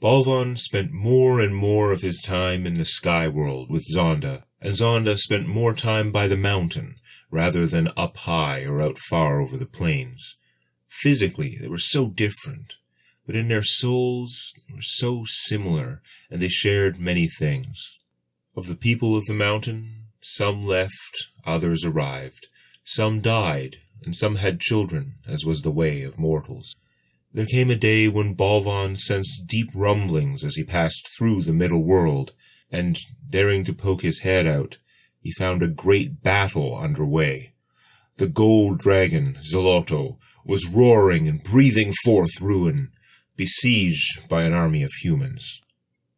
Balvan spent more and more of his time in the sky world with Zonda, and Zonda spent more time by the mountain, rather than up high or out far over the plains. Physically, they were so different, but in their souls, they were so similar, and they shared many things. Of the people of the mountain, some left, others arrived. Some died, and some had children, as was the way of mortals. There came a day when Balvan sensed deep rumblings as he passed through the middle world, and, daring to poke his head out, he found a great battle underway. The gold dragon, Zoloto, was roaring and breathing forth ruin, besieged by an army of humans.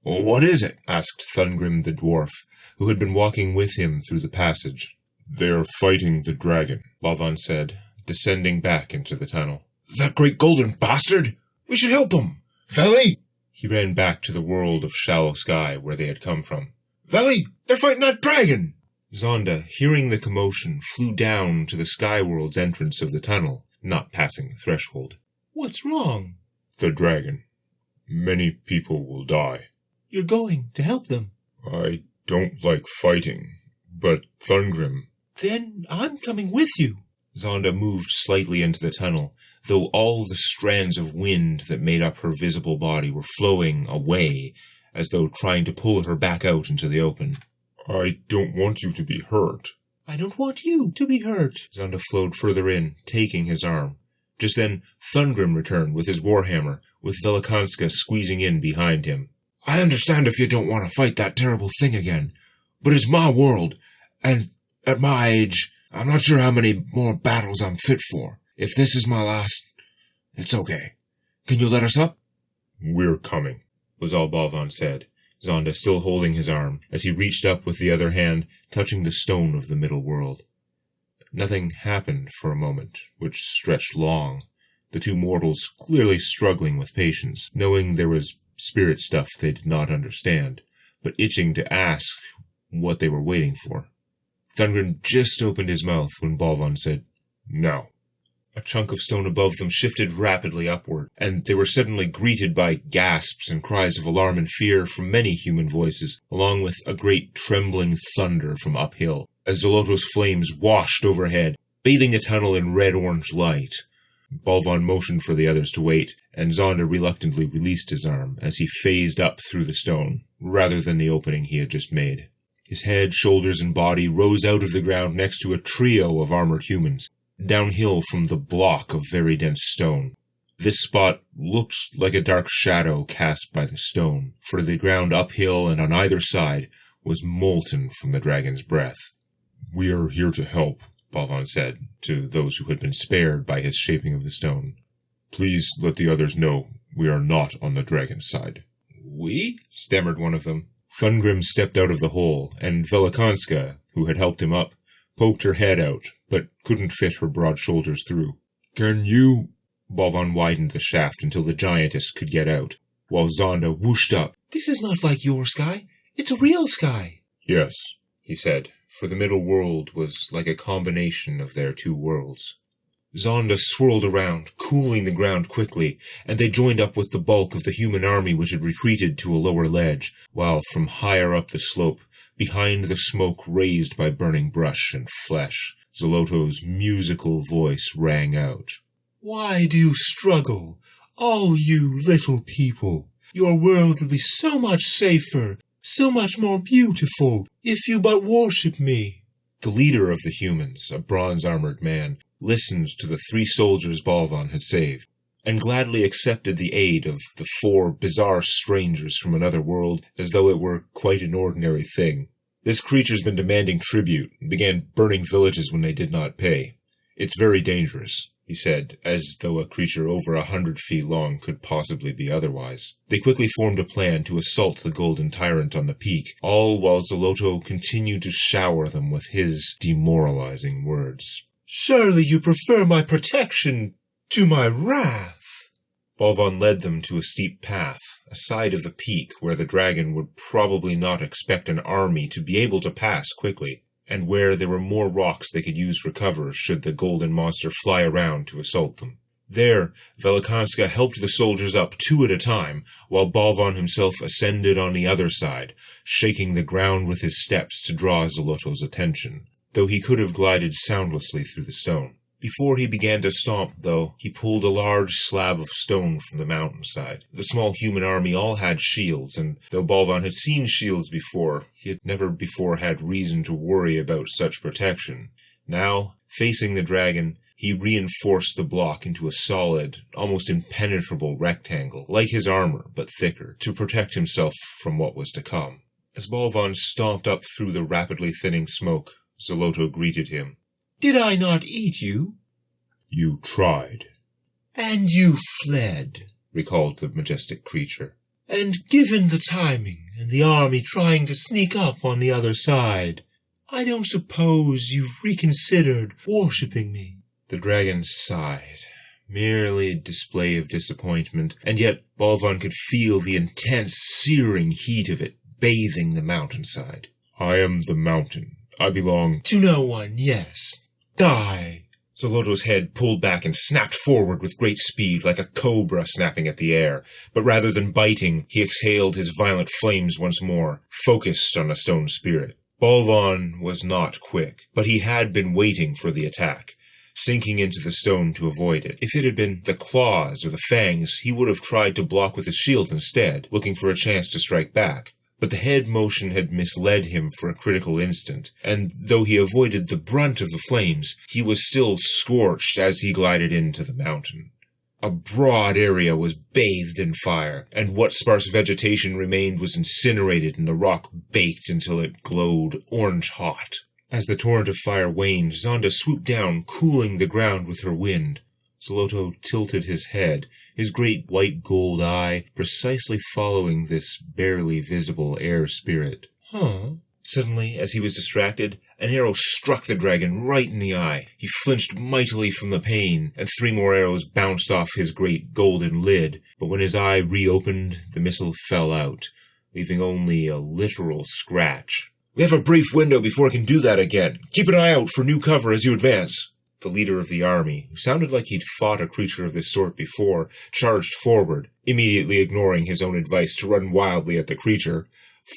"What is it?" asked Thungrim the dwarf, who had been walking with him through the passage. "They are fighting the dragon," Balvan said, descending back into the tunnel. "That great golden bastard! We should help him! Veli!" He ran back to the world of shallow sky where they had come from. "Veli, they're fighting that dragon!" Zonda, hearing the commotion, flew down to the sky world's entrance of the tunnel, not passing the threshold. "What's wrong?" "The dragon. Many people will die." "You're going to help them?" "I don't like fighting, but Thungrim—" "Then I'm coming with you." Zonda moved slightly into the tunnel, though all the strands of wind that made up her visible body were flowing away, as though trying to pull her back out into the open. "I don't want you to be hurt." "I don't want you to be hurt." Zonda flowed further in, taking his arm. Just then, Thungrim returned with his warhammer, with Velikanska squeezing in behind him. "I understand if you don't want to fight that terrible thing again, but it's my world, and at my age, I'm not sure how many more battles I'm fit for. If this is my last, it's okay. Can you let us up?" "We're coming," was all Balvan said, Zonda still holding his arm, as he reached up with the other hand, touching the stone of the middle world. Nothing happened for a moment, which stretched long, the two mortals clearly struggling with patience, knowing there was spirit stuff they did not understand, but itching to ask what they were waiting for. Thungrim just opened his mouth when Balvan said, "Now." A chunk of stone above them shifted rapidly upward, and they were suddenly greeted by gasps and cries of alarm and fear from many human voices, along with a great trembling thunder from uphill, as Zoloto's flames washed overhead, bathing the tunnel in red-orange light. Balvan motioned for the others to wait, and Zonda reluctantly released his arm as he phased up through the stone, rather than the opening he had just made. His head, shoulders, and body rose out of the ground next to a trio of armored humans, downhill from the block of very dense stone. This spot looked like a dark shadow cast by the stone, for the ground uphill and on either side was molten from the dragon's breath. "We are here to help," Balvan said, to those who had been spared by his shaping of the stone. "Please let the others know we are not on the dragon's side." "We?" stammered one of them. Thungrim stepped out of the hole, and Velikanska, who had helped him up, poked her head out, but couldn't fit her broad shoulders through. "Can you—" Balvan widened the shaft until the giantess could get out, while Zonda whooshed up. "This is not like your sky. It's a real sky." "Yes," he said, for the middle world was like a combination of their two worlds. Zonda swirled around, cooling the ground quickly, and they joined up with the bulk of the human army which had retreated to a lower ledge, while from higher up the slope, behind the smoke raised by burning brush and flesh, Zoloto's musical voice rang out. "Why do you struggle, all you little people? Your world will be so much safer, so much more beautiful, if you but worship me." The leader of the humans, a bronze-armored man, listened to the 3 soldiers Balvan had saved, and gladly accepted the aid of the 4 bizarre strangers from another world as though it were quite an ordinary thing. "This creature's been demanding tribute and began burning villages when they did not pay. It's very dangerous," he said, as though a creature over 100 feet long could possibly be otherwise. They quickly formed a plan to assault the golden tyrant on the peak, all while Zoloto continued to shower them with his demoralizing words. "Surely you prefer my protection to my wrath." Balvan led them to a steep path, a side of the peak where the dragon would probably not expect an army to be able to pass quickly, and where there were more rocks they could use for cover should the golden monster fly around to assault them. There, Velikanska helped the soldiers up 2 at a time, while Balvan himself ascended on the other side, shaking the ground with his steps to draw Zoloto's attention, though he could have glided soundlessly through the stone. Before he began to stomp, though, he pulled a large slab of stone from the mountainside. The small human army all had shields, and though Balvan had seen shields before, he had never before had reason to worry about such protection. Now, facing the dragon, he reinforced the block into a solid, almost impenetrable rectangle, like his armor, but thicker, to protect himself from what was to come. As Balvan stomped up through the rapidly thinning smoke, Zoloto greeted him. "Did I not eat you?" "You tried." "And you fled," recalled the majestic creature. "And given the timing, and the army trying to sneak up on the other side, I don't suppose you've reconsidered worshipping me." The dragon sighed, merely a display of disappointment, and yet Balvan could feel the intense, searing heat of it bathing the mountainside. "I am the mountain. I belong to no one, yes. Die." Zoloto's head pulled back and snapped forward with great speed, like a cobra snapping at the air. But rather than biting, he exhaled his violent flames once more, focused on a stone spirit. Balvan was not quick, but he had been waiting for the attack, sinking into the stone to avoid it. If it had been the claws or the fangs, he would have tried to block with his shield instead, looking for a chance to strike back. But the head motion had misled him for a critical instant, and though he avoided the brunt of the flames, he was still scorched as he glided into the mountain. A broad area was bathed in fire, and what sparse vegetation remained was incinerated and the rock baked until it glowed orange-hot. As the torrent of fire waned, Zonda swooped down, cooling the ground with her wind. Zoloto tilted his head, his great white-gold eye precisely following this barely visible air spirit. Suddenly, as he was distracted, an arrow struck the dragon right in the eye. He flinched mightily from the pain, and 3 more arrows bounced off his great golden lid. But when his eye reopened, the missile fell out, leaving only a literal scratch. "We have a brief window before it can do that again. Keep an eye out for new cover as you advance." The leader of the army, who sounded like he'd fought a creature of this sort before, charged forward, immediately ignoring his own advice to run wildly at the creature,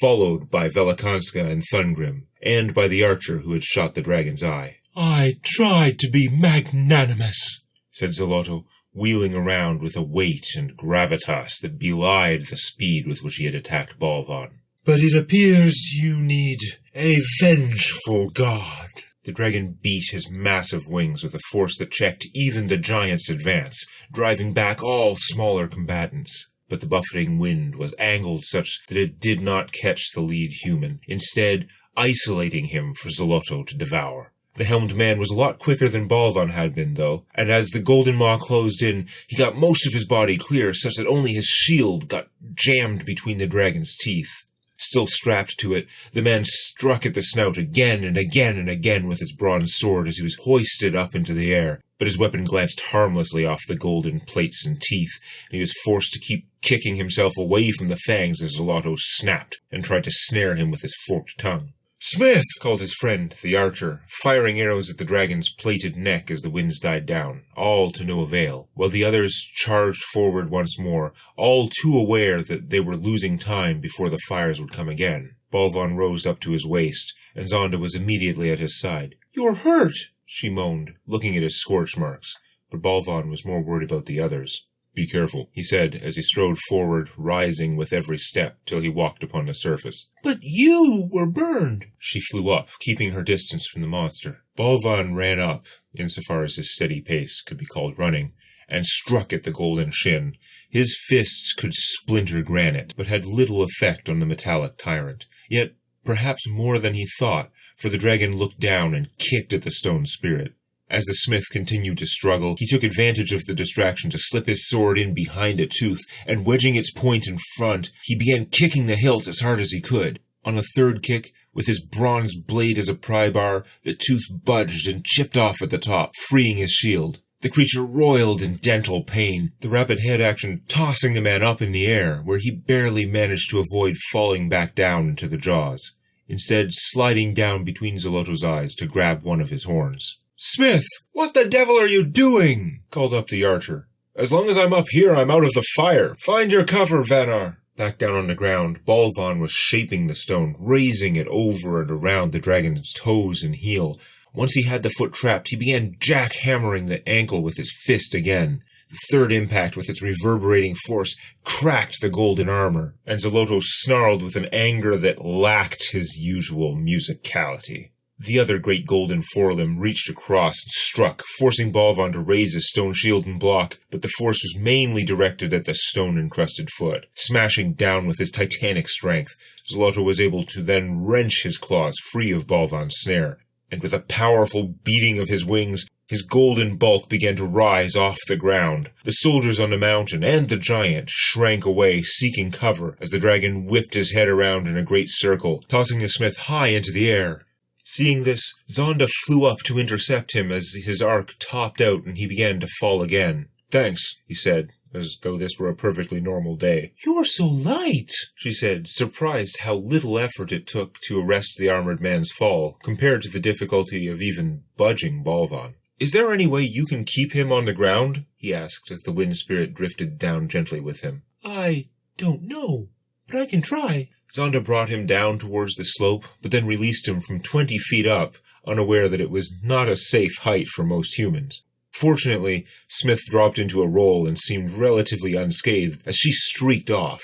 followed by Velikanska and Thungrim, and by the archer who had shot the dragon's eye. "I tried to be magnanimous," said Zoloto, wheeling around with a weight and gravitas that belied the speed with which he had attacked Balvan. "But it appears you need a vengeful god." The dragon beat his massive wings with a force that checked even the giant's advance, driving back all smaller combatants. But the buffeting wind was angled such that it did not catch the lead human, instead isolating him for Zoloto to devour. The helmed man was a lot quicker than Balvan had been, though, and as the golden maw closed in, he got most of his body clear such that only his shield got jammed between the dragon's teeth. Still strapped to it, the man struck at the snout again and again and again with his bronze sword as he was hoisted up into the air, but his weapon glanced harmlessly off the golden plates and teeth, and he was forced to keep kicking himself away from the fangs as Zoloto snapped and tried to snare him with his forked tongue. "Smith!" called his friend, the archer, firing arrows at the dragon's plated neck as the winds died down, all to no avail, while the others charged forward once more, all too aware that they were losing time before the fires would come again. Balvan rose up to his waist, and Zonda was immediately at his side. "You're hurt!" she moaned, looking at his scorch marks, but Balvan was more worried about the others. "Be careful," he said, as he strode forward, rising with every step till he walked upon the surface. "But you were burned." She flew up, keeping her distance from the monster. Balvan ran up, insofar as his steady pace could be called running, and struck at the golden shin. His fists could splinter granite, but had little effect on the metallic tyrant. Yet, perhaps more than he thought, for the dragon looked down and kicked at the stone spirit. As the smith continued to struggle, he took advantage of the distraction to slip his sword in behind a tooth, and wedging its point in front, he began kicking the hilt as hard as he could. On the third kick, with his bronze blade as a pry bar, the tooth budged and chipped off at the top, freeing his shield. The creature roiled in dental pain, the rapid head action tossing the man up in the air, where he barely managed to avoid falling back down into the jaws, instead sliding down between Zoloto's eyes to grab one of his horns. "Smith, what the devil are you doing?" called up the archer. "As long as I'm up here, I'm out of the fire. Find your cover, Vanar." Back down on the ground, Balvan was shaping the stone, raising it over and around the dragon's toes and heel. Once he had the foot trapped, he began jackhammering the ankle with his fist again. The third impact, with its reverberating force, cracked the golden armor, and Zoloto snarled with an anger that lacked his usual musicality. The other great golden forelimb reached across and struck, forcing Balvan to raise his stone shield and block, but the force was mainly directed at the stone-encrusted foot. Smashing down with his titanic strength, Zoloto was able to then wrench his claws free of Balvan's snare, and with a powerful beating of his wings, his golden bulk began to rise off the ground. The soldiers on the mountain and the giant shrank away, seeking cover, as the dragon whipped his head around in a great circle, tossing the smith high into the air. Seeing this, Zonda flew up to intercept him as his arc topped out and he began to fall again. "Thanks," he said, as though this were a perfectly normal day. "You're so light," she said, surprised how little effort it took to arrest the armored man's fall, compared to the difficulty of even budging Balvan. "Is there any way you can keep him on the ground?" he asked as the wind spirit drifted down gently with him. "I don't know, but I can try." Zonda brought him down towards the slope, but then released him from 20 feet up, unaware that it was not a safe height for most humans. Fortunately, Smith dropped into a roll and seemed relatively unscathed as she streaked off.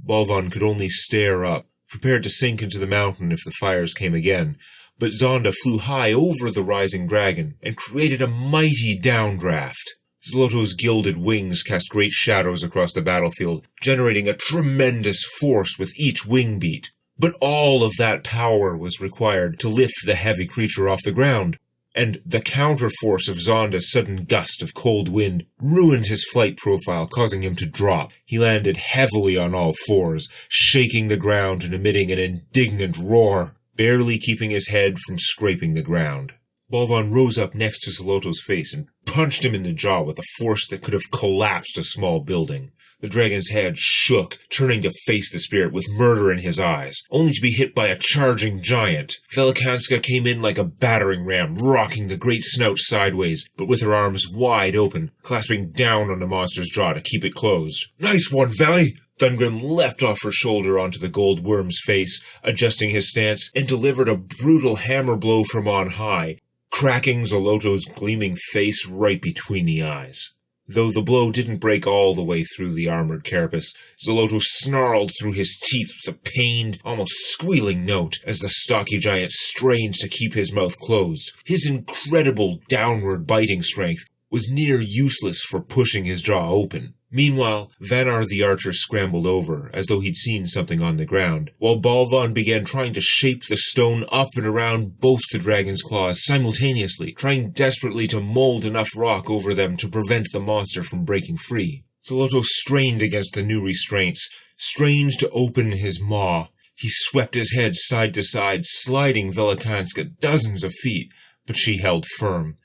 Balvan could only stare up, prepared to sink into the mountain if the fires came again, but Zonda flew high over the rising dragon and created a mighty downdraft. Zoloto's gilded wings cast great shadows across the battlefield, generating a tremendous force with each wing beat. But all of that power was required to lift the heavy creature off the ground, and the counterforce of Zonda's sudden gust of cold wind ruined his flight profile, causing him to drop. He landed heavily on all fours, shaking the ground and emitting an indignant roar, barely keeping his head from scraping the ground. Balvan rose up next to Zoloto's face and punched him in the jaw with a force that could have collapsed a small building. The dragon's head shook, turning to face the spirit with murder in his eyes, only to be hit by a charging giant. Velikanska came in like a battering ram, rocking the great snout sideways, but with her arms wide open, clasping down on the monster's jaw to keep it closed. "Nice one, Veli!" Thungrim leapt off her shoulder onto the gold worm's face, adjusting his stance, and delivered a brutal hammer blow from on high, cracking Zoloto's gleaming face right between the eyes. Though the blow didn't break all the way through the armored carapace, Zoloto snarled through his teeth with a pained, almost squealing note as the stocky giant strained to keep his mouth closed. His incredible downward biting strength was near useless for pushing his jaw open. Meanwhile, Vanar the archer scrambled over, as though he'd seen something on the ground, while Balvan began trying to shape the stone up and around both the dragon's claws simultaneously, trying desperately to mold enough rock over them to prevent the monster from breaking free. Zoloto strained against the new restraints, strained to open his maw. He swept his head side to side, sliding Velikanska dozens of feet, but she held firm.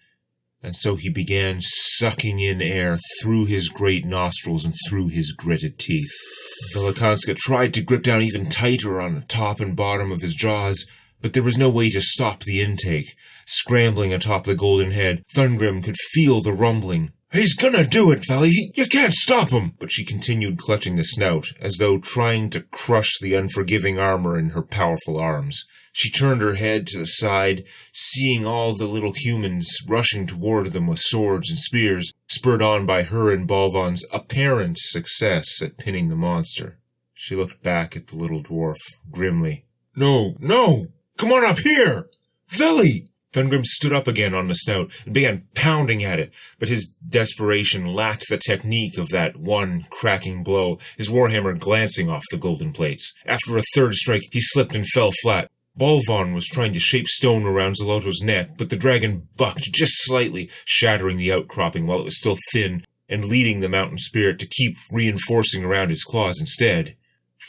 And so he began sucking in air through his great nostrils and through his gritted teeth. Velikanska tried to grip down even tighter on the top and bottom of his jaws, but there was no way to stop the intake. Scrambling atop the golden head, Thungrim could feel the rumbling. "He's gonna do it, Veli! You can't stop him!" But she continued clutching the snout, as though trying to crush the unforgiving armor in her powerful arms. She turned her head to the side, seeing all the little humans rushing toward them with swords and spears, spurred on by her and Balvan's apparent success at pinning the monster. She looked back at the little dwarf, grimly. "No, no! Come on up here! Veli!" Thungrim stood up again on the snout and began pounding at it, but his desperation lacked the technique of that one cracking blow, his warhammer glancing off the golden plates. After a third strike, he slipped and fell flat. Balvan was trying to shape stone around Zoloto's neck, but the dragon bucked just slightly, shattering the outcropping while it was still thin, and leading the mountain spirit to keep reinforcing around his claws instead.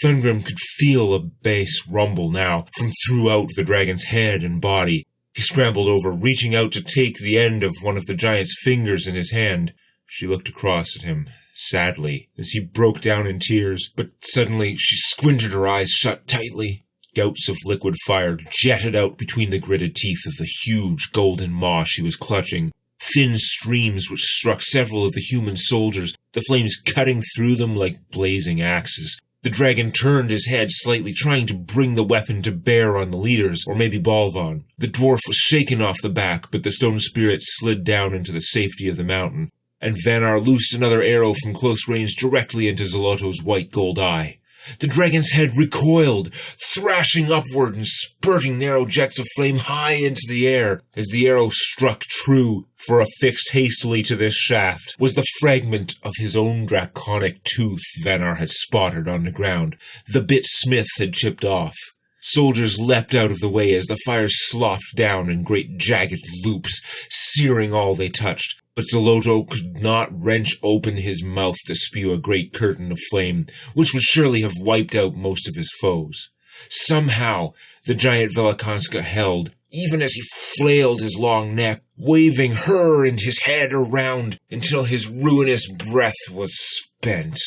Thungrim could feel a bass rumble now from throughout the dragon's head and body. He scrambled over, reaching out to take the end of one of the giant's fingers in his hand. She looked across at him, sadly, as he broke down in tears, but suddenly she squinted her eyes shut tightly. Gouts of liquid fire jetted out between the gritted teeth of the huge golden maw she was clutching. Thin streams which struck several of the human soldiers, the flames cutting through them like blazing axes. The dragon turned his head slightly, trying to bring the weapon to bear on the leaders, or maybe Balvan. The dwarf was shaken off the back, but the stone spirit slid down into the safety of the mountain, and Vanar loosed another arrow from close range directly into Zolotto's white gold eye. The dragon's head recoiled, thrashing upward and spurting narrow jets of flame high into the air. As the arrow struck true, for affixed hastily to this shaft was the fragment of his own draconic tooth Vanar had spotted on the ground. The bit Smith had chipped off. Soldiers leapt out of the way as the fire slopped down in great jagged loops, searing all they touched. But Zolotto could not wrench open his mouth to spew a great curtain of flame, which would surely have wiped out most of his foes. Somehow, the giant Velakanska held, even as he flailed his long neck, waving her and his head around until his ruinous breath was spent.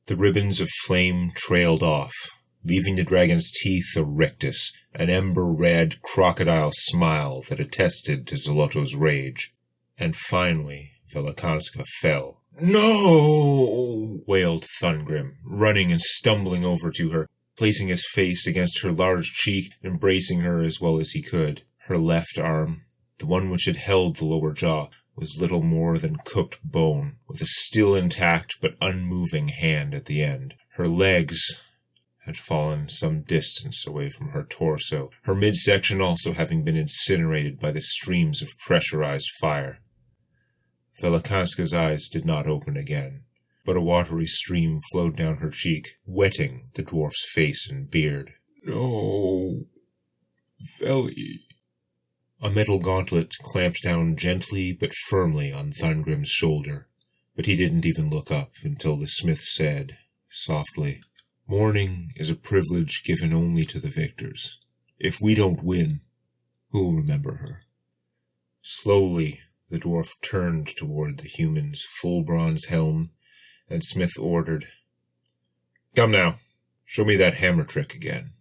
The ribbons of flame trailed off, leaving the dragon's teeth a rictus, an ember-red crocodile smile that attested to Zolotto's rage. And finally, Velakanska fell. "No!" wailed Thungrim, running and stumbling over to her, placing his face against her large cheek, embracing her as well as he could. Her left arm, the one which had held the lower jaw, was little more than cooked bone, with a still intact but unmoving hand at the end. Her legs had fallen some distance away from her torso, her midsection also having been incinerated by the streams of pressurized fire. Velakanska's eyes did not open again, but a watery stream flowed down her cheek, wetting the dwarf's face and beard. "No, Veli." A metal gauntlet clamped down gently but firmly on Thungrim's shoulder, but he didn't even look up until the smith said, softly, "Mourning is a privilege given only to the victors. If we don't win, who'll remember her?" Slowly, the dwarf turned toward the human's full bronze helm, and Smith ordered, "Come now, show me that hammer trick again."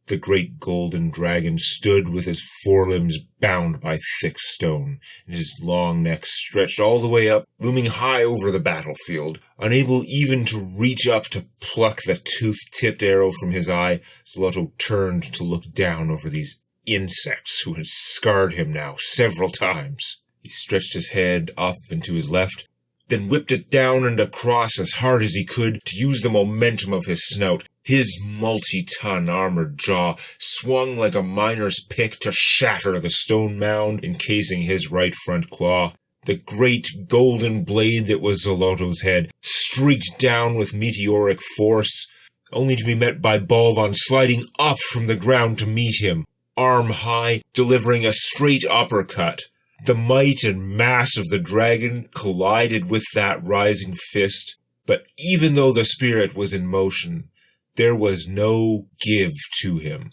The great golden dragon stood with his forelimbs bound by thick stone, and his long neck stretched all the way up, looming high over the battlefield. Unable even to reach up to pluck the tooth-tipped arrow from his eye, Zolotto turned to look down over these insects who had scarred him now several times. He stretched his head up and to his left, then whipped it down and across as hard as he could to use the momentum of his snout. His multi-ton armored jaw swung like a miner's pick to shatter the stone mound encasing his right front claw. The great golden blade that was Zolotto's head streaked down with meteoric force, only to be met by Balvan sliding up from the ground to meet him, arm high, delivering a straight uppercut. The might and mass of the dragon collided with that rising fist, but even though the spirit was in motion, there was no give to him.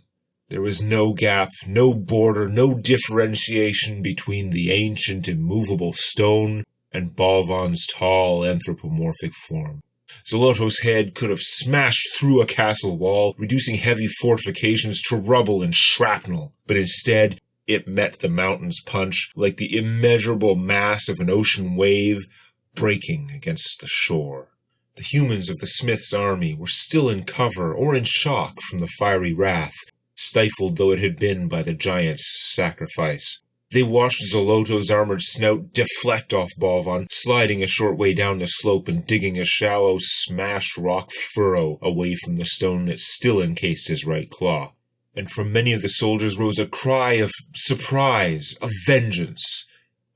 There was no gap, no border, no differentiation between the ancient immovable stone and Balvan's tall anthropomorphic form. Zolotto's head could have smashed through a castle wall, reducing heavy fortifications to rubble and shrapnel, but instead it met the mountain's punch like the immeasurable mass of an ocean wave breaking against the shore. The humans of the Smith's army were still in cover or in shock from the fiery wrath, stifled though it had been by the giant's sacrifice. They watched Zolotto's armored snout deflect off Balvan, sliding a short way down the slope and digging a shallow, smashed rock furrow away from the stone that still encased his right claw. And from many of the soldiers rose a cry of surprise, of vengeance,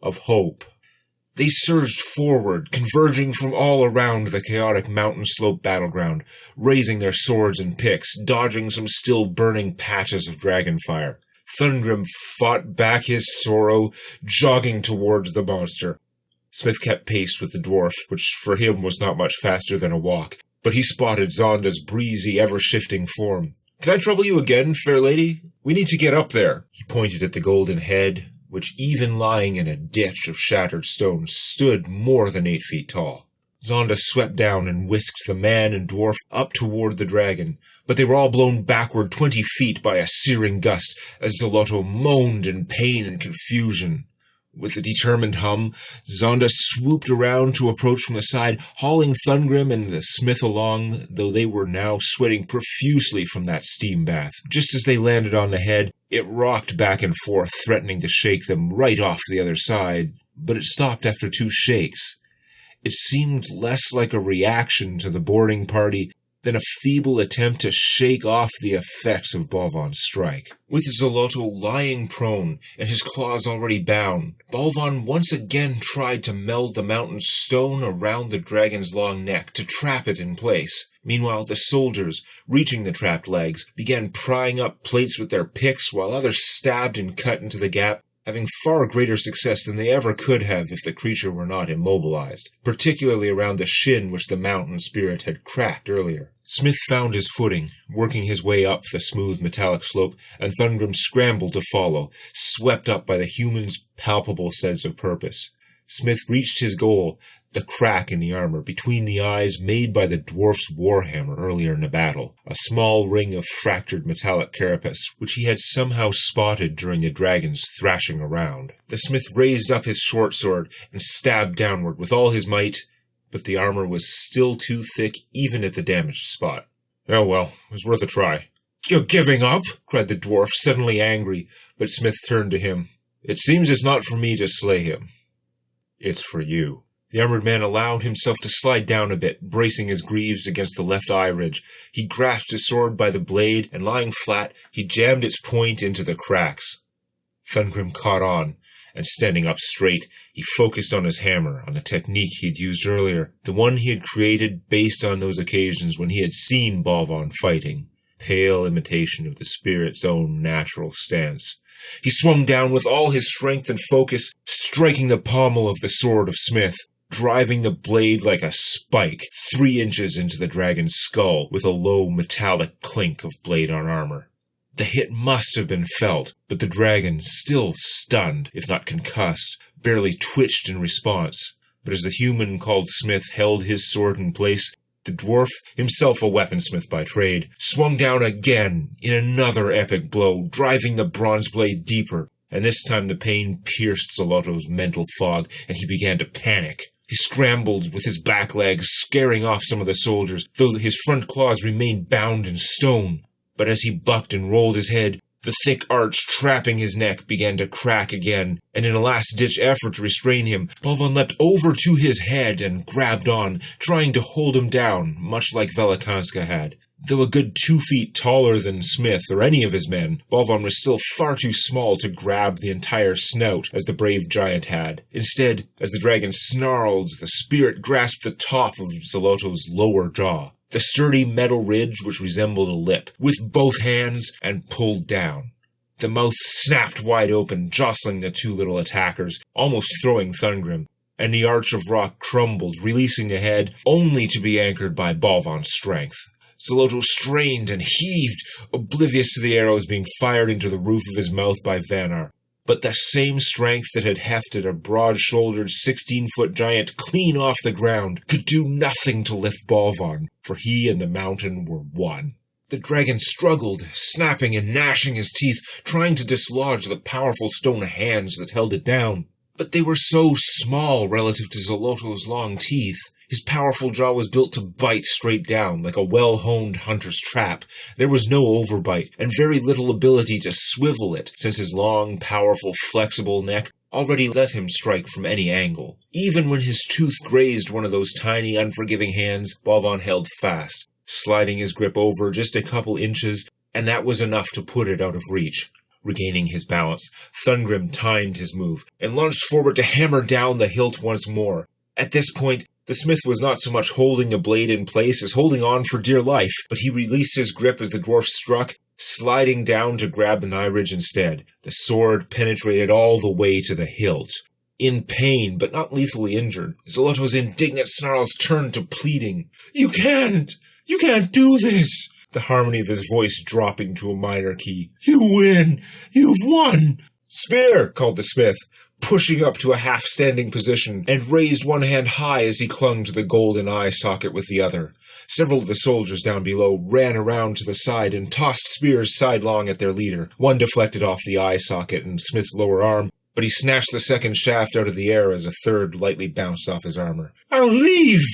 of hope. They surged forward, converging from all around the chaotic mountain slope battleground, raising their swords and picks, dodging some still burning patches of dragonfire. Thungrim fought back his sorrow, jogging towards the monster. Smith kept pace with the dwarf, which for him was not much faster than a walk, but he spotted Zonda's breezy, ever-shifting form. "Can I trouble you again, fair lady? We need to get up there." He pointed at the golden head, which even lying in a ditch of shattered stone stood more than 8 feet tall. Zonda swept down and whisked the man and dwarf up toward the dragon, but they were all blown backward 20 feet by a searing gust as Zolotto moaned in pain and confusion. With a determined hum, Zonda swooped around to approach from the side, hauling Thungrim and the smith along, though they were now sweating profusely from that steam bath. Just as they landed on the head, it rocked back and forth, threatening to shake them right off the other side, but it stopped after 2 shakes. It seemed less like a reaction to the boarding party than a feeble attempt to shake off the effects of Balvan's strike. With Zolotto lying prone and his claws already bound, Balvan once again tried to meld the mountain stone around the dragon's long neck to trap it in place. Meanwhile, the soldiers, reaching the trapped legs, began prying up plates with their picks while others stabbed and cut into the gap, having far greater success than they ever could have if the creature were not immobilized, particularly around the shin which the mountain spirit had cracked earlier. Smith found his footing, working his way up the smooth metallic slope, and Thungrim scrambled to follow, swept up by the human's palpable sense of purpose. Smith reached his goal, the crack in the armor between the eyes made by the dwarf's warhammer earlier in the battle, a small ring of fractured metallic carapace which he had somehow spotted during the dragon's thrashing around. The smith raised up his short sword and stabbed downward with all his might, but the armor was still too thick even at the damaged spot. Oh well, it was worth a try. "You're giving up?" cried the dwarf, suddenly angry, but Smith turned to him. "It seems it's not for me to slay him. It's for you." The armored man allowed himself to slide down a bit, bracing his greaves against the left eye ridge. He grasped his sword by the blade, and lying flat, he jammed its point into the cracks. Thungrim caught on, and standing up straight, he focused on his hammer, on the technique he'd used earlier, the one he had created based on those occasions when he had seen Balvan fighting. Pale imitation of the spirit's own natural stance. He swung down with all his strength and focus, striking the pommel of the sword of Smith, driving the blade like a spike 3 inches into the dragon's skull with a low metallic clink of blade on armor. The hit must have been felt, but the dragon, still stunned, if not concussed, barely twitched in response. But as the human called Smith held his sword in place, the dwarf, himself a weaponsmith by trade, swung down again in another epic blow, driving the bronze blade deeper, and this time the pain pierced Zolotto's mental fog, and he began to panic. He scrambled with his back legs, scaring off some of the soldiers, though his front claws remained bound in stone. But as he bucked and rolled his head, the thick arch trapping his neck began to crack again, and in a last-ditch effort to restrain him, Balvan leapt over to his head and grabbed on, trying to hold him down, much like Velikanska had. Though a good 2 feet taller than Smith or any of his men, Balvan was still far too small to grab the entire snout as the brave giant had. Instead, as the dragon snarled, the spirit grasped the top of Zolotto's lower jaw, the sturdy metal ridge which resembled a lip, with both hands, and pulled down. The mouth snapped wide open, jostling the 2 little attackers, almost throwing Thungrim, and the arch of rock crumbled, releasing the head, only to be anchored by Balvan's strength. Zolotto strained and heaved, oblivious to the arrows being fired into the roof of his mouth by Vanar. But the same strength that had hefted a broad-shouldered 16-foot giant clean off the ground could do nothing to lift Balvan, for he and the mountain were one. The dragon struggled, snapping and gnashing his teeth, trying to dislodge the powerful stone hands that held it down. But they were so small relative to Zolotto's long teeth. His powerful jaw was built to bite straight down, like a well-honed hunter's trap. There was no overbite, and very little ability to swivel it, since his long, powerful, flexible neck already let him strike from any angle. Even when his tooth grazed one of those tiny, unforgiving hands, Balvan held fast, sliding his grip over just a couple inches, and that was enough to put it out of reach. Regaining his balance, Thungrim timed his move, and lunged forward to hammer down the hilt once more. At this point, the smith was not so much holding the blade in place as holding on for dear life, but he released his grip as the dwarf struck, sliding down to grab the eye ridge instead. The sword penetrated all the way to the hilt. In pain, but not lethally injured, Zolotto's indignant snarls turned to pleading. You can't do this! The harmony of his voice dropping to a minor key. You win! You've won! Spear! Called the smith, pushing up to a half-standing position, and raised one hand high as he clung to the golden eye socket with the other. Several of the soldiers down below ran around to the side and tossed spears sidelong at their leader. One deflected off the eye socket and Smith's lower arm, but he snatched the second shaft out of the air as a third lightly bounced off his armor. "I'll leave!"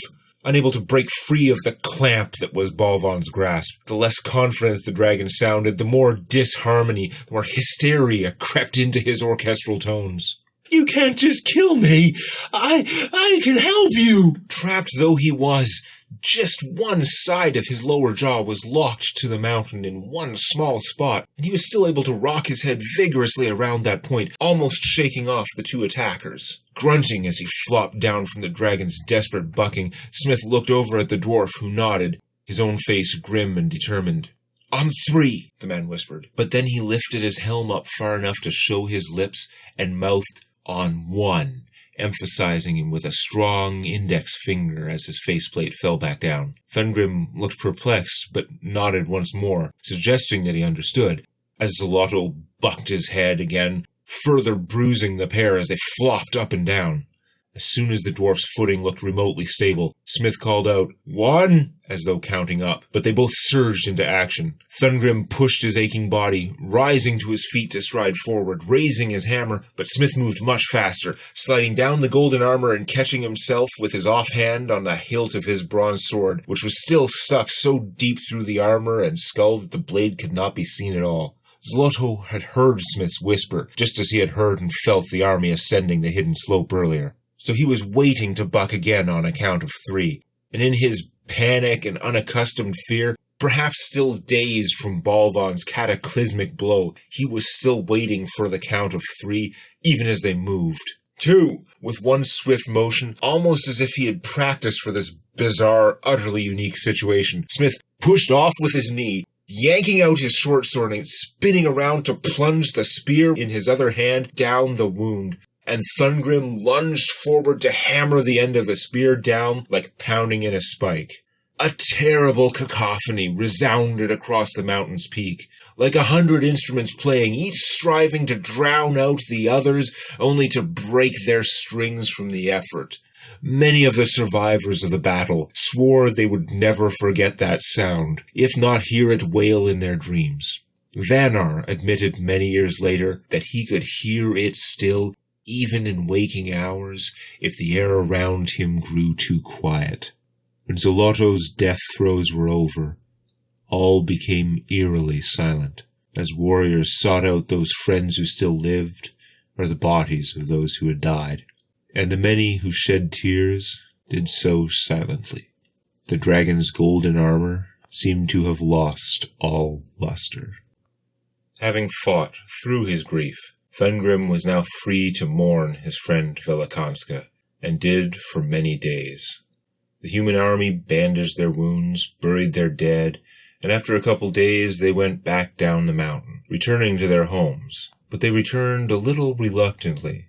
Unable to break free of the clamp that was Balvan's grasp, the less confident the dragon sounded, the more disharmony, the more hysteria crept into his orchestral tones. "You can't just kill me! I can help you!" Trapped though he was, just one side of his lower jaw was locked to the mountain in one small spot, and he was still able to rock his head vigorously around that point, almost shaking off the two attackers. Grunting as he flopped down from the dragon's desperate bucking, Smith looked over at the dwarf, who nodded, his own face grim and determined. "On 3, the man whispered, but then he lifted his helm up far enough to show his lips and mouthed on 1, emphasizing him with a strong index finger as his faceplate fell back down. Thungrim looked perplexed, but nodded once more, suggesting that he understood, as Zolotto bucked his head again, further bruising the pair as they flopped up and down. As soon as the dwarf's footing looked remotely stable, Smith called out, 1, as though counting up, but they both surged into action. Thungrim pushed his aching body, rising to his feet to stride forward, raising his hammer, but Smith moved much faster, sliding down the golden armor and catching himself with his offhand on the hilt of his bronze sword, which was still stuck so deep through the armor and skull that the blade could not be seen at all. Zlotho had heard Smith's whisper, just as he had heard and felt the army ascending the hidden slope earlier. So he was waiting to buck again on a count of 3, and in his panic and unaccustomed fear, perhaps still dazed from Balvan's cataclysmic blow, he was still waiting for the count of 3, even as they moved. 2, with one swift motion, almost as if he had practiced for this bizarre, utterly unique situation, Smith pushed off with his knee, yanking out his short sword and spinning around to plunge the spear in his other hand down the wound. And Thungrim lunged forward to hammer the end of the spear down like pounding in a spike. A terrible cacophony resounded across the mountain's peak, like 100 instruments playing, each striving to drown out the others, only to break their strings from the effort. Many of the survivors of the battle swore they would never forget that sound, if not hear it wail in their dreams. Vanar admitted many years later that he could hear it still, even in waking hours, if the air around him grew too quiet. When Zolotto's death throes were over, all became eerily silent, as warriors sought out those friends who still lived, or the bodies of those who had died. And the many who shed tears did so silently. The dragon's golden armor seemed to have lost all luster. Having fought through his grief, Thungrim was now free to mourn his friend Velakanska, and did for many days. The human army bandaged their wounds, buried their dead, and after a couple days they went back down the mountain, returning to their homes. But they returned a little reluctantly,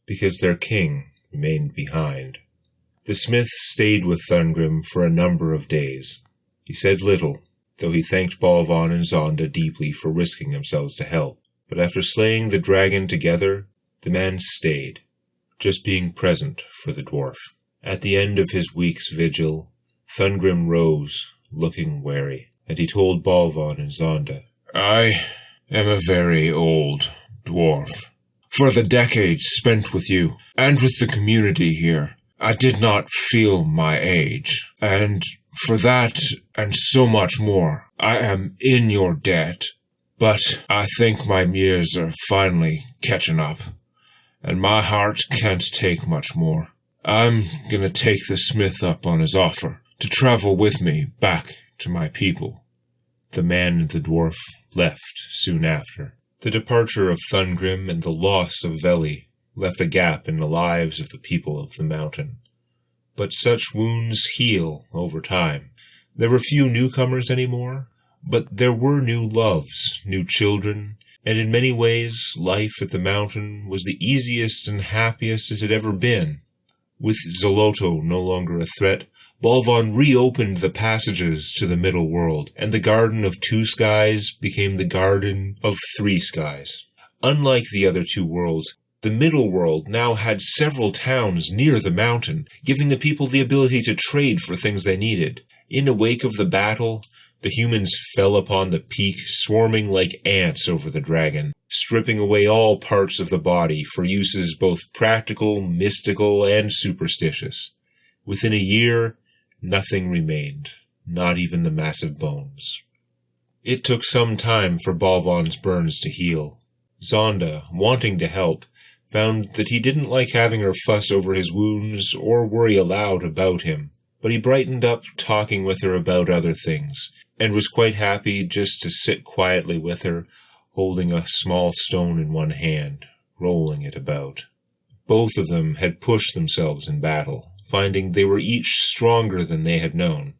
because their king remained behind. The smith stayed with Thungrim for a number of days. He said little, though he thanked Balvan and Zonda deeply for risking themselves to help. But after slaying the dragon together, the man stayed, just being present for the dwarf. At the end of his week's vigil, Thungrim rose, looking wary, and he told Balvan and Zonda, "I am a very old dwarf. For the decades spent with you, and with the community here, I did not feel my age, and for that, and so much more, I am in your debt. But I think my years are finally catching up, and my heart can't take much more. I'm gonna take the smith up on his offer to travel with me back to my people." The man and the dwarf left soon after. The departure of Thungrim and the loss of Veli left a gap in the lives of the people of the mountain. But such wounds heal over time. There were few newcomers anymore, but there were new loves, new children, and in many ways life at the mountain was the easiest and happiest it had ever been. With Zolotto no longer a threat, Balvan reopened the passages to the middle world, and the Garden of Two Skies became the Garden of Three Skies. Unlike the other two worlds, The middle world now had several towns near the mountain, giving the people the ability to trade for things they needed. In the wake of the battle, the humans fell upon the peak, swarming like ants over the dragon, stripping away all parts of the body for uses both practical, mystical, and superstitious. Within a year, nothing remained, not even the massive bones. It took some time for Balvan's burns to heal. Zonda, wanting to help, found that he didn't like having her fuss over his wounds or worry aloud about him, but he brightened up talking with her about other things, and was quite happy just to sit quietly with her, holding a small stone in one hand, rolling it about. Both of them had pushed themselves in battle, finding they were each stronger than they had known.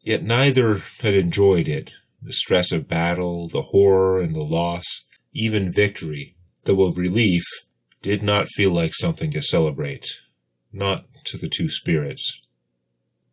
Yet neither had enjoyed it, the stress of battle, the horror and the loss, even victory, though of relief, did not feel like something to celebrate. Not to the two spirits.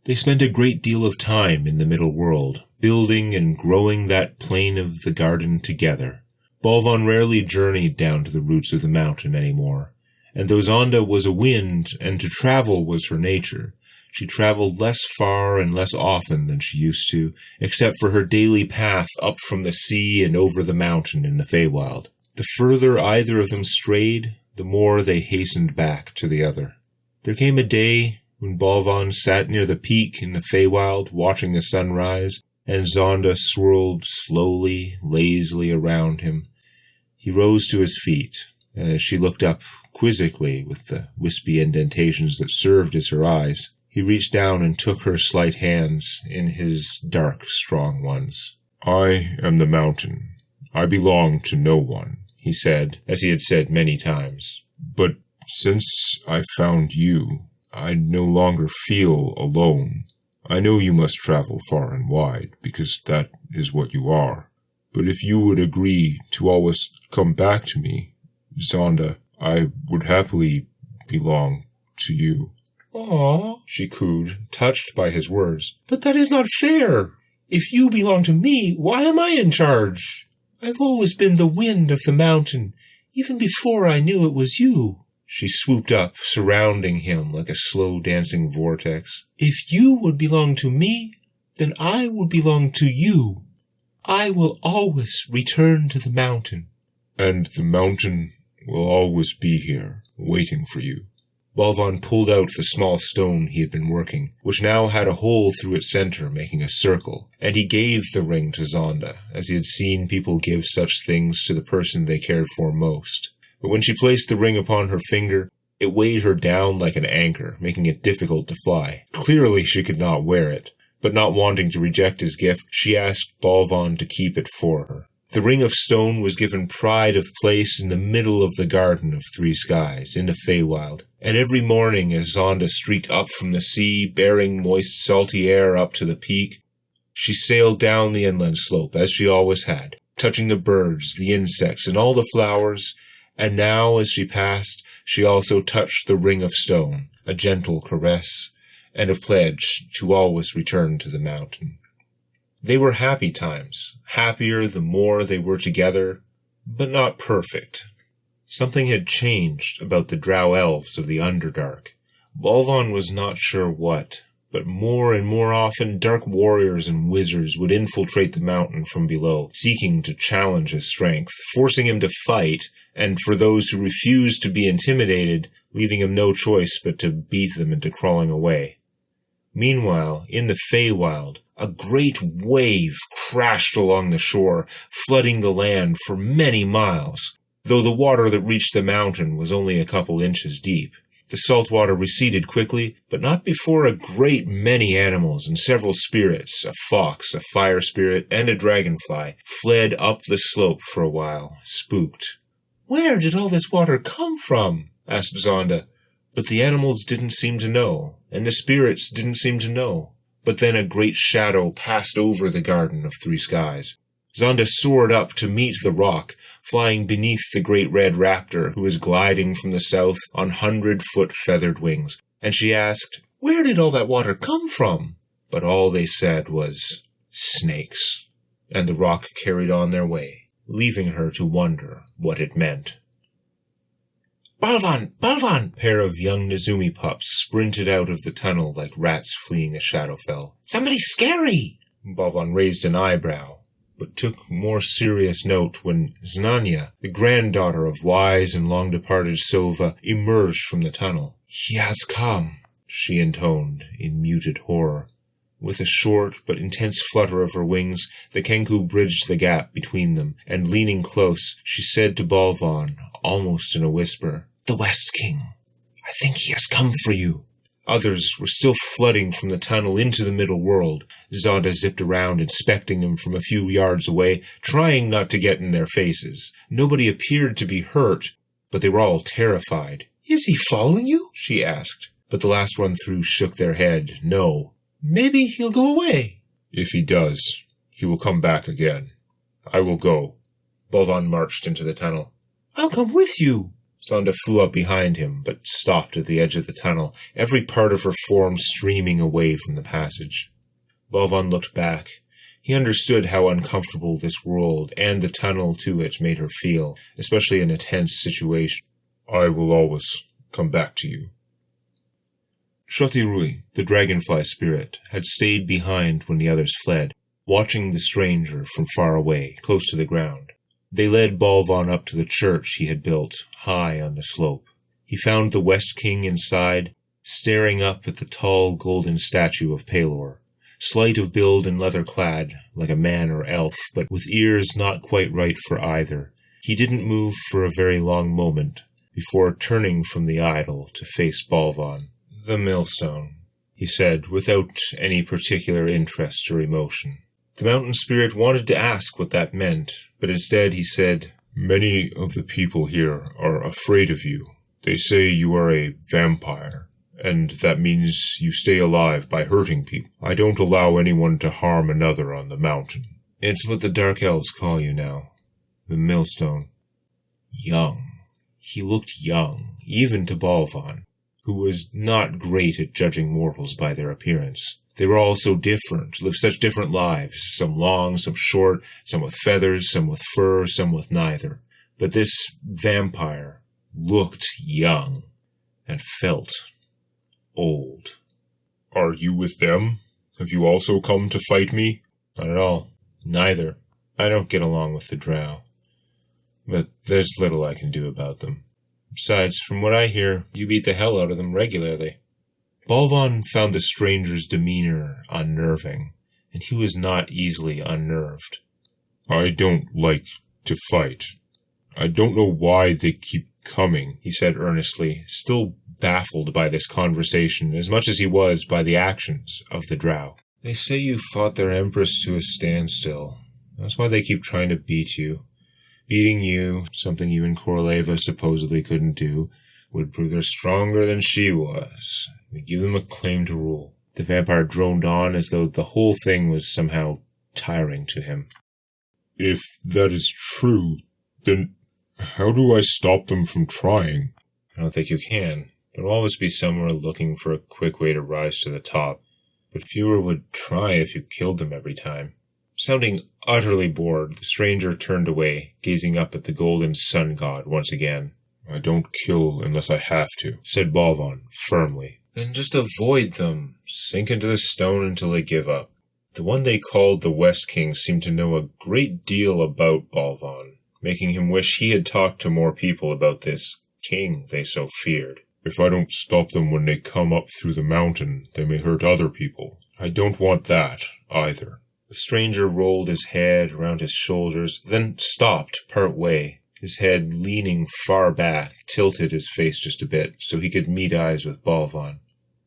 They spent a great deal of time in the middle world, building and growing that plane of the garden together. Balvan rarely journeyed down to the roots of the mountain anymore, and though Zonda was a wind and to travel was her nature, she traveled less far and less often than she used to, except for her daily path up from the sea and over the mountain in the Feywild. The further either of them strayed, the more they hastened back to the other. There came a day when Balvan sat near the peak in the Feywild watching the sun rise, and Zonda swirled slowly, lazily around him. He rose to his feet, and as she looked up quizzically with the wispy indentations that served as her eyes, he reached down and took her slight hands in his dark, strong ones. "I am the mountain. I belong to no one," he said, as he had said many times. "But since I found you, I no longer feel alone. I know you must travel far and wide, because that is what you are. But if you would agree to always come back to me, Zonda, I would happily belong to you." "Aw," she cooed, touched by his words. "but that is not fair. If you belong to me, why am I in charge? I've always been the wind of the mountain, even before I knew it was you." She swooped up, surrounding him like a slow dancing vortex. "If you would belong to me, then I would belong to you. I will always return to the mountain." "And the mountain will always be here, waiting for you." Balvan pulled out the small stone he had been working, which now had a hole through its center, making a circle, and he gave the ring to Zonda, as he had seen people give such things to the person they cared for most. But when she placed the ring upon her finger, it weighed her down like an anchor, making it difficult to fly. Clearly she could not wear it, but not wanting to reject his gift, she asked Balvan to keep it for her. The ring of stone was given pride of place in the middle of the Garden of Three Skies, in the Feywild, and every morning as Zonda streaked up from the sea, bearing moist, salty air up to the peak, she sailed down the inland slope, as she always had, touching the birds, the insects, and all the flowers, and now, as she passed, she also touched the ring of stone, a gentle caress, and a pledge to always return to the mountain. They were happy times, happier the more they were together, but not perfect. Something had changed about the drow elves of the Underdark. Balvan was not sure what, but more and more often dark warriors and wizards would infiltrate the mountain from below, seeking to challenge his strength, forcing him to fight, and for those who refused to be intimidated, leaving him no choice but to beat them into crawling away. Meanwhile, in the Feywild, a great wave crashed along the shore, flooding the land for many miles, though the water that reached the mountain was only a couple inches deep. The salt water receded quickly, but not before a great many animals and several spirits, a fox, a fire spirit, and a dragonfly, fled up the slope for a while, spooked. "Where did all this water come from?" asked Zonda. But the animals didn't seem to know, and the spirits didn't seem to know. But then a great shadow passed over the Garden of Three Skies. Zonda soared up to meet the rock, flying beneath the great red raptor who was gliding from the south on 100-foot feathered wings, and she asked, "Where did all that water come from?" But all they said was, "Snakes," and the rock carried on their way, leaving her to wonder what it meant. Balvan! Balvan! A pair of young Nezumi pups sprinted out of the tunnel like rats fleeing a Shadowfell. Somebody scary! Balvan raised an eyebrow, but took more serious note when Znanya, the granddaughter of wise and long-departed Sova, emerged from the tunnel. He has come, she intoned in muted horror. With a short but intense flutter of her wings, the Kenku bridged the gap between them, and leaning close, she said to Balvan, almost in a whisper, "The West King. I think he has come for you." Others were still flooding from the tunnel into the middle world. Zonda zipped around, inspecting them from a few yards away, trying not to get in their faces. Nobody appeared to be hurt, but they were all terrified. "Is he following you?" she asked, but the last one through shook their head. No. "Maybe he'll go away." "If he does, he will come back again. I will go." Balvan marched into the tunnel. "I'll come with you." Zonda flew up behind him, but stopped at the edge of the tunnel, every part of her form streaming away from the passage. Balvan looked back. He understood how uncomfortable this world and the tunnel to it made her feel, especially in a tense situation. "I will always come back to you." Shotirui, the dragonfly spirit, had stayed behind when the others fled, watching the stranger from far away, close to the ground. They led Balvan up to the church he had built, high on the slope. He found the West King inside, staring up at the tall golden statue of Pelor, slight of build and leather-clad, like a man or elf, but with ears not quite right for either. He didn't move for a very long moment, before turning from the idol to face Balvan. "The millstone," he said, without any particular interest or emotion. The mountain spirit wanted to ask what that meant, but instead he said, "Many of the people here are afraid of you. They say you are a vampire, and that means you stay alive by hurting people. I don't allow anyone to harm another on the mountain." "It's what the Dark Elves call you now. The millstone." Young. He looked young, even to Balvan, who was not great at judging mortals by their appearance. They were all so different, lived such different lives, some long, some short, some with feathers, some with fur, some with neither. But this vampire looked young and felt old. "Are you with them? Have you also come to fight me?" "Not at all. Neither. I don't get along with the drow. But there's little I can do about them. Besides, from what I hear, you beat the hell out of them regularly." Balvan found the stranger's demeanor unnerving, and he was not easily unnerved. "I don't like to fight. I don't know why they keep coming," he said earnestly, still baffled by this conversation as much as he was by the actions of the drow. "They say you fought their empress to a standstill. That's why they keep trying to beat you. Beating you, something you and Korleva supposedly couldn't do, would prove they're stronger than she was. It would give them a claim to rule." The vampire droned on as though the whole thing was somehow tiring to him. "If that is true, then how do I stop them from trying?" "I don't think you can. There'll always be someone looking for a quick way to rise to the top, but fewer would try if you killed them every time." Sounding utterly bored, the stranger turned away, gazing up at the golden sun god once again. "I don't kill unless I have to," said Balvan firmly. "Then just avoid them. Sink into the stone until they give up." The one they called the West King seemed to know a great deal about Balvan, making him wish he had talked to more people about this king they so feared. "If I don't stop them when they come up through the mountain, they may hurt other people. I don't want that, either." The stranger rolled his head around his shoulders, then stopped part way, his head leaning far back, tilted his face just a bit, so he could meet eyes with Balvan.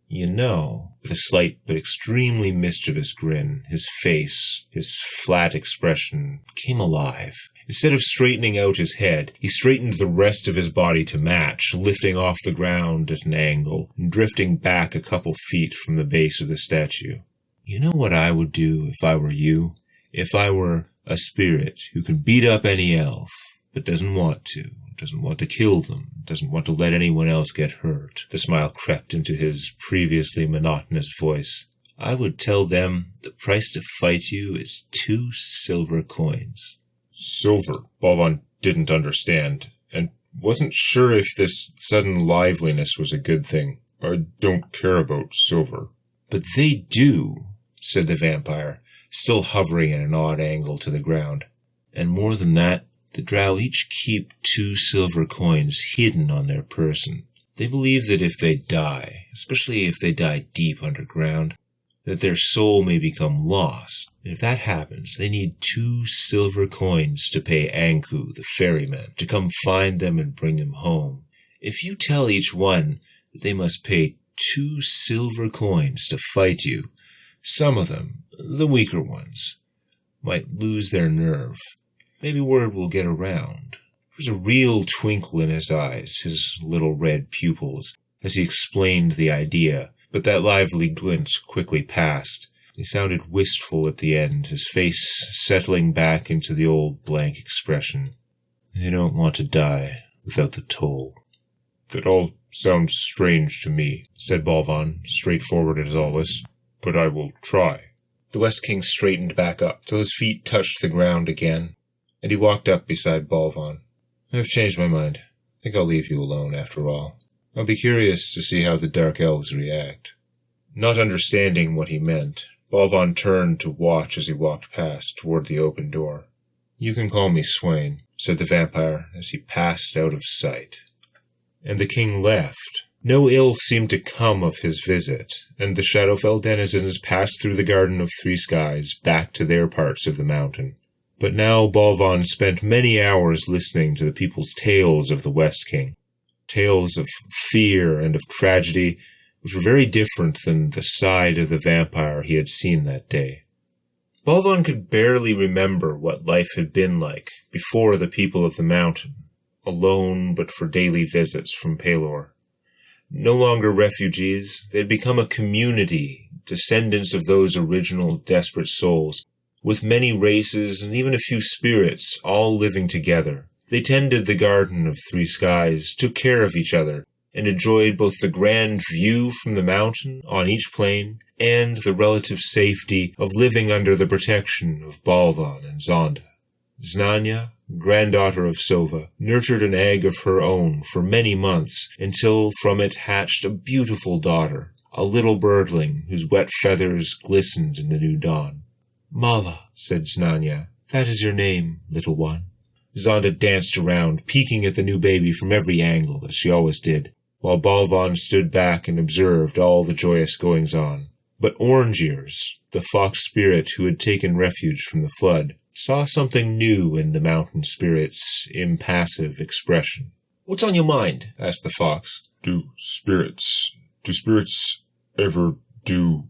"You know," with a slight but extremely mischievous grin, his face, his flat expression, came alive. Instead of straightening out his head, he straightened the rest of his body to match, lifting off the ground at an angle, and drifting back a couple feet from the base of the statue. "You know what I would do if I were you? If I were a spirit who can beat up any elf, but doesn't want to kill them, doesn't want to let anyone else get hurt." The smile crept into his previously monotonous voice. "I would tell them the price to fight you is 2 silver coins. "Silver?" Balvan didn't understand. "And Wasn't sure if this sudden liveliness was a good thing. I don't care about silver. But they do, said the vampire, still hovering at an odd angle to the ground. And more than that, the drow each keep 2 silver coins hidden on their person. They believe that if they die, especially if they die deep underground, that their soul may become lost. And if that happens, they need 2 silver coins to pay Anku, the ferryman, to come find them and bring them home. If you tell each one that they must pay 2 silver coins to fight you, some of them, the weaker ones, might lose their nerve. Maybe word will get around. There was a real twinkle in his eyes, his little red pupils, as he explained the idea, but that lively glint quickly passed. He sounded wistful at the end, his face settling back into the old blank expression. They don't want to die without the toll. That all sounds strange to me, said Balvan, straightforward as always, but I will try. The West King straightened back up till his feet touched the ground again, and he walked up beside Balvan. I've changed my mind. I think I'll leave you alone after all. I'll be curious to see how the Dark Elves react. Not understanding what he meant, Balvan turned to watch as he walked past toward the open door. You can call me Swain, said the vampire as he passed out of sight. And the king left. No ill seemed to come of his visit, and the Shadowfell denizens passed through the Garden of 3 Skies back to their parts of the mountain. But now Balvan spent many hours listening to the people's tales of the West King. Tales of fear and of tragedy, which were very different than the side of the vampire he had seen that day. Balvan could barely remember what life had been like before the people of the mountain, alone but for daily visits from Pelor. No longer refugees, they had become a community, descendants of those original desperate souls, with many races and even a few spirits all living together. They tended the Garden of 3 Skies, took care of each other, and enjoyed both the grand view from the mountain on each plain and the relative safety of living under the protection of Balvan and Zonda. Znanya, granddaughter of Sova, nurtured an egg of her own for many months until from it hatched a beautiful daughter, a little birdling whose wet feathers glistened in the new dawn. Mala, said Znanya, that is your name, little one. Zonda danced around, peeking at the new baby from every angle, as she always did, while Balvan stood back and observed all the joyous goings-on. But Orange Ears, the fox spirit who had taken refuge from the flood, saw something new in the mountain spirit's impassive expression. What's on your mind? Asked the fox. Do spirits ever do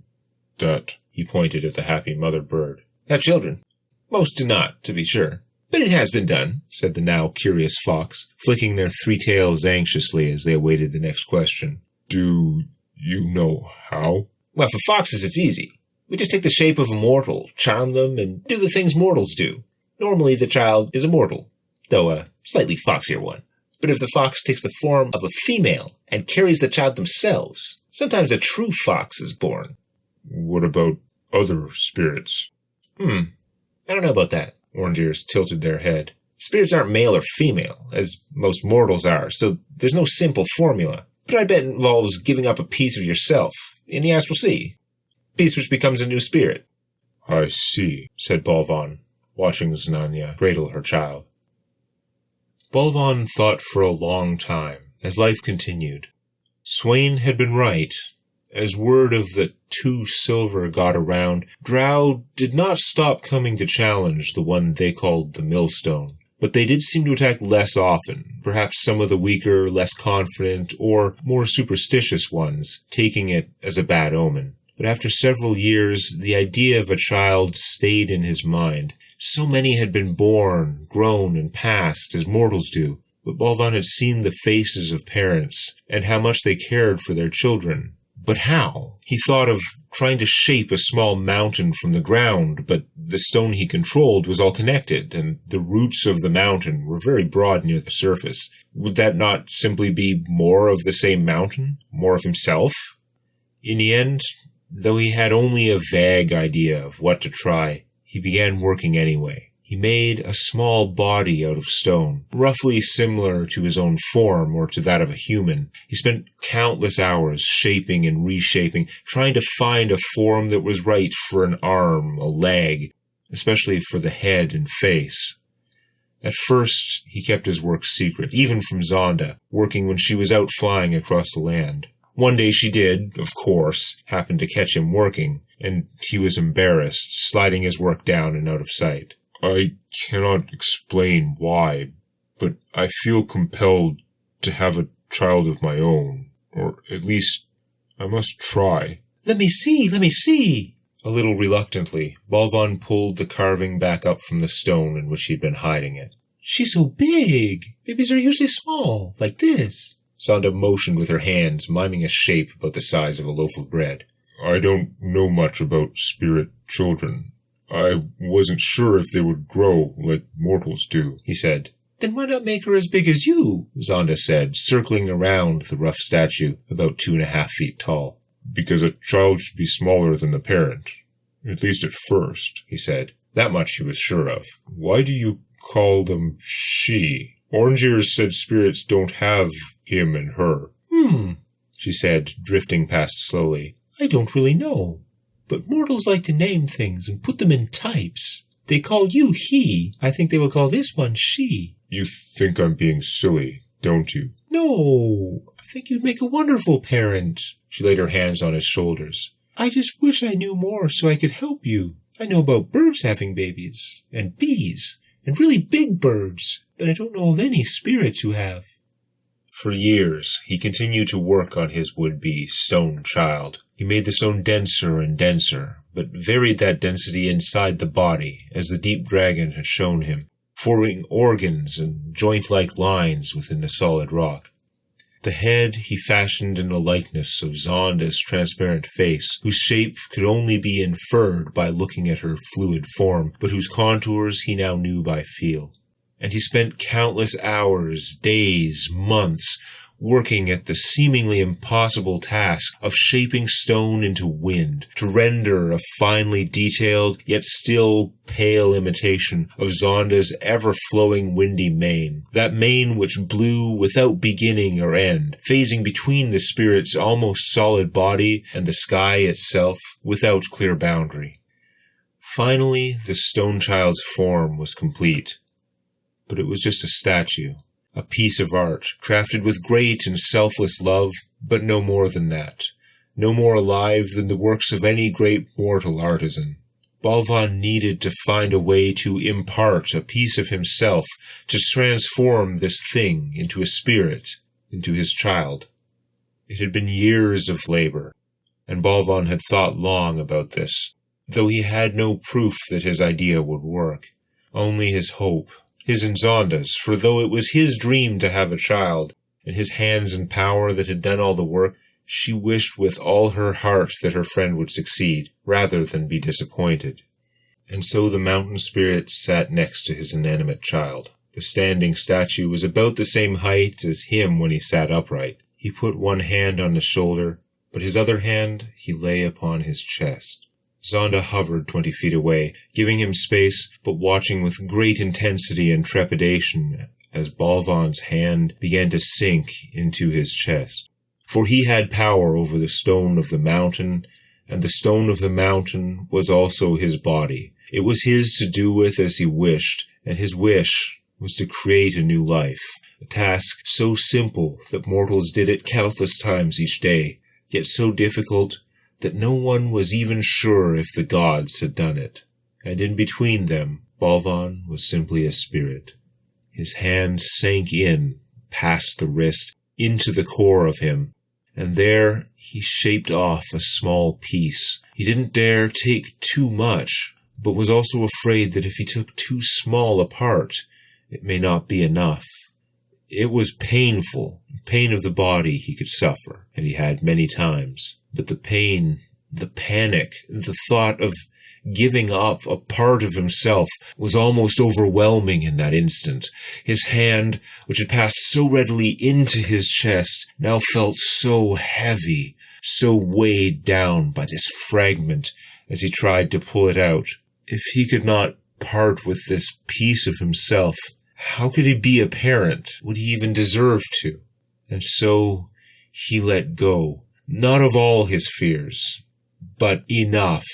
that? He pointed at the happy mother bird. Have children? Most do not, to be sure. But it has been done, said the now curious fox, flicking their 3 tails anxiously as they awaited the next question. Do you know how? Well, for foxes it's easy. We just take the shape of a mortal, charm them, and do the things mortals do. Normally the child is a mortal, though a slightly foxier one. But if the fox takes the form of a female and carries the child themselves, sometimes a true fox is born. What about other spirits? I don't know about that. Orange Ears tilted their head. Spirits aren't male or female, as most mortals are, so there's no simple formula. But I bet it involves giving up a piece of yourself. In the astral sea. Piece which becomes a new spirit. I see, said Balvan, watching Znanya cradle her child. Balvan thought for a long time, as life continued. Swain had been right. As word of the 2 silver got around, drow did not stop coming to challenge the one they called the Millstone. But they did seem to attack less often, perhaps some of the weaker, less confident, or more superstitious ones, taking it as a bad omen. But after several years, the idea of a child stayed in his mind. So many had been born, grown, and passed, as mortals do. But Balvan had seen the faces of parents, and how much they cared for their children. But how? He thought of trying to shape a small mountain from the ground, but the stone he controlled was all connected, and the roots of the mountain were very broad near the surface. Would that not simply be more of the same mountain? More of himself? In the end, though he had only a vague idea of what to try, he began working anyway. He He made a small body out of stone, roughly similar to his own form or to that of a human. He spent countless hours shaping and reshaping, trying to find a form that was right for an arm, a leg, especially for the head and face. At first, he kept his work secret, even from Zonda, working when she was out flying across the land. One day she did, of course, happen to catch him working, and he was embarrassed, sliding his work down and out of sight. I cannot explain why, but I feel compelled to have a child of my own, or at least I must try. Let me see. A little reluctantly, Balvan pulled the carving back up from the stone in which he'd been hiding it. She's so big. Babies are usually small, like this. Zonda motioned with her hands, miming a shape about the size of a loaf of bread. I don't know much about spirit children. I wasn't sure if they would grow like mortals do, he said. Then why not make her as big as you? Zonda said, circling around the rough statue, about 2.5 feet tall. Because a child should be smaller than the parent. At least at first, he said. That much he was sure of. Why do you call them she? Orange Ears said spirits don't have him and her. She said, drifting past slowly. I don't really know. But mortals like to name things and put them in types. They call you he. I think they will call this one she. You think I'm being silly, don't you? No, I think you'd make a wonderful parent. She laid her hands on his shoulders. I just wish I knew more so I could help you. I know about birds having babies, and bees, and really big birds, but I don't know of any spirits who have. For years, he continued to work on his would-be stone child. He made the stone denser and denser, but varied that density inside the body, as the deep dragon had shown him, forming organs and joint-like lines within the solid rock. The head he fashioned in the likeness of Zonda's transparent face, whose shape could only be inferred by looking at her fluid form, but whose contours he now knew by feel. And he spent countless hours, days, months, working at the seemingly impossible task of shaping stone into wind, to render a finely detailed, yet still pale imitation of Zonda's ever-flowing windy mane, that mane which blew without beginning or end, phasing between the spirit's almost solid body and the sky itself without clear boundary. Finally, the stone child's form was complete, but it was just a statue. A piece of art, crafted with great and selfless love, but no more than that. No more alive than the works of any great mortal artisan. Balvan needed to find a way to impart a piece of himself, to transform this thing into a spirit, into his child. It had been years of labor, and Balvan had thought long about this, though he had no proof that his idea would work. Only his hope. His and Zonda's, for though it was his dream to have a child, and his hands and power that had done all the work, she wished with all her heart that her friend would succeed, rather than be disappointed. And so the mountain spirit sat next to his inanimate child. The standing statue was about the same height as him when he sat upright. He put one hand on his shoulder, but his other hand he lay upon his chest. Zonda hovered 20 feet away, giving him space, but watching with great intensity and trepidation as Balvan's hand began to sink into his chest. For he had power over the stone of the mountain, and the stone of the mountain was also his body. It was his to do with as he wished, and his wish was to create a new life, a task so simple that mortals did it countless times each day, yet so difficult that no one was even sure if the gods had done it. And in between them, Balvan was simply a spirit. His hand sank in, past the wrist, into the core of him, and there he shaped off a small piece. He didn't dare take too much, but was also afraid that if he took too small a part, it may not be enough. It was painful. Pain of the body he could suffer, and he had many times. But the pain, the panic, the thought of giving up a part of himself was almost overwhelming in that instant. His hand, which had passed so readily into his chest, now felt so heavy, so weighed down by this fragment as he tried to pull it out. If he could not part with this piece of himself. How could he be a parent? Would he even deserve to? And so he let go, not of all his fears, but enough.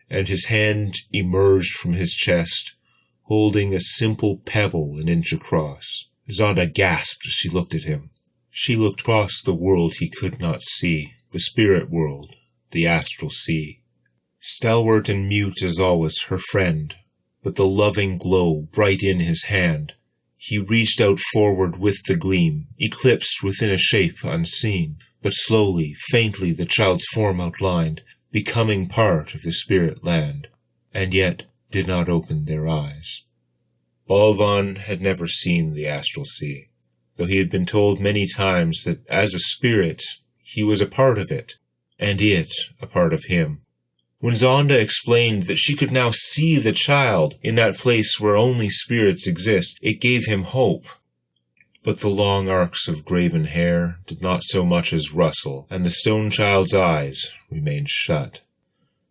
And his hand emerged from his chest, holding a simple pebble an inch across. Zonda gasped as she looked at him. She looked across the world he could not see, the spirit world, the astral sea. Stalwart and mute as always, her friend, but the loving glow bright in his hand. He reached out forward with the gleam, eclipsed within a shape unseen, but slowly, faintly the child's form outlined, becoming part of the spirit land, and yet did not open their eyes. Balvan had never seen the astral sea, though he had been told many times that as a spirit, he was a part of it, and it a part of him. When Zonda explained that she could now see the child in that place where only spirits exist, it gave him hope. But the long arcs of graven hair did not so much as rustle, and the stone child's eyes remained shut.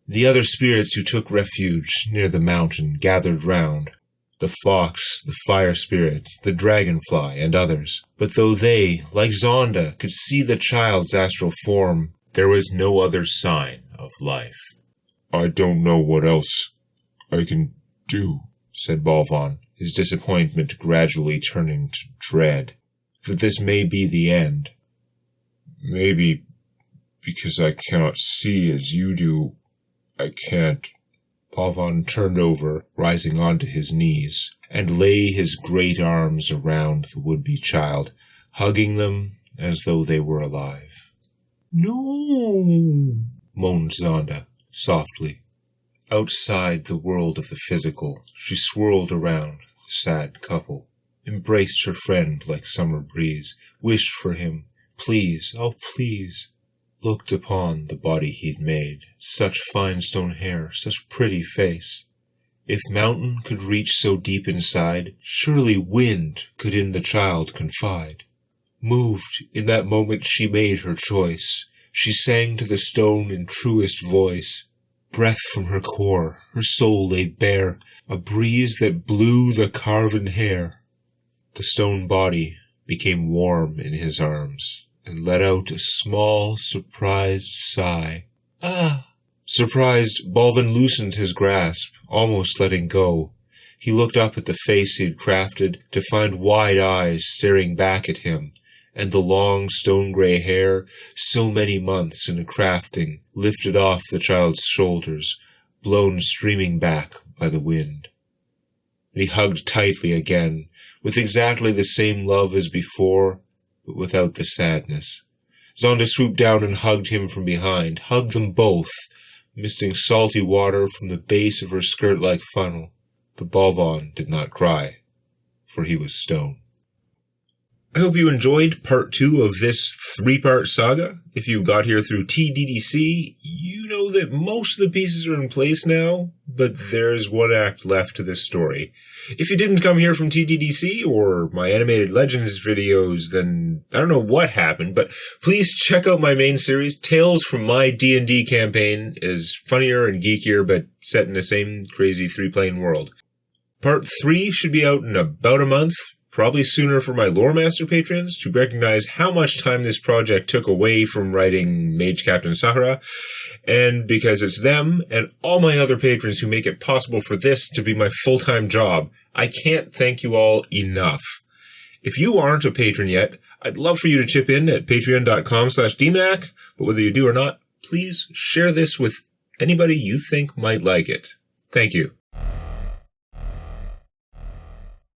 The other spirits who took refuge near the mountain gathered round, the fox, the fire spirit, the dragonfly, and others. But though they, like Zonda, could see the child's astral form, there was no other sign of life. I don't know what else I can do, said Balvan, his disappointment gradually turning to dread. That this may be the end. Maybe because I cannot see as you do, I can't. Balvan turned over, rising onto his knees, and lay his great arms around the would-be child, hugging them as though they were alive. No, moaned Zonda, softly. Outside the world of the physical, she swirled around the sad couple, embraced her friend like summer breeze, wished for him, please, oh please, looked upon the body he'd made, such fine stone hair, such pretty face. If mountain could reach so deep inside, surely wind could in the child confide. Moved in that moment she made her choice. She sang to the stone in truest voice. Breath from her core, her soul laid bare, a breeze that blew the carven hair. The stone body became warm in his arms, and let out a small, surprised sigh. Ah! Surprised, Belvin loosened his grasp, almost letting go. He looked up at the face he had crafted to find wide eyes staring back at him, and the long stone-gray hair, so many months in a crafting, lifted off the child's shoulders, blown streaming back by the wind. He hugged tightly again, with exactly the same love as before, but without the sadness. Zonda swooped down and hugged him from behind, hugged them both, misting salty water from the base of her skirt-like funnel. But Balvan did not cry, for he was stone. I hope you enjoyed part 2 of this 3-part saga. If you got here through TDDC, you know that most of the pieces are in place now, but there's one act left to this story. If you didn't come here from TDDC or my Animated Legends videos, then I don't know what happened, but please check out my main series. Tales from my D&D campaign is funnier and geekier, but set in the same crazy 3-plane world. Part 3 should be out in about a month. Probably sooner for my Lore Master patrons to recognize how much time this project took away from writing Mage Captain Sakura, and because it's them and all my other patrons who make it possible for this to be my full-time job. I can't thank you all enough. If you aren't a patron yet, I'd love for you to chip in at patreon.com/DMAC, but whether you do or not, please share this with anybody you think might like it. Thank you.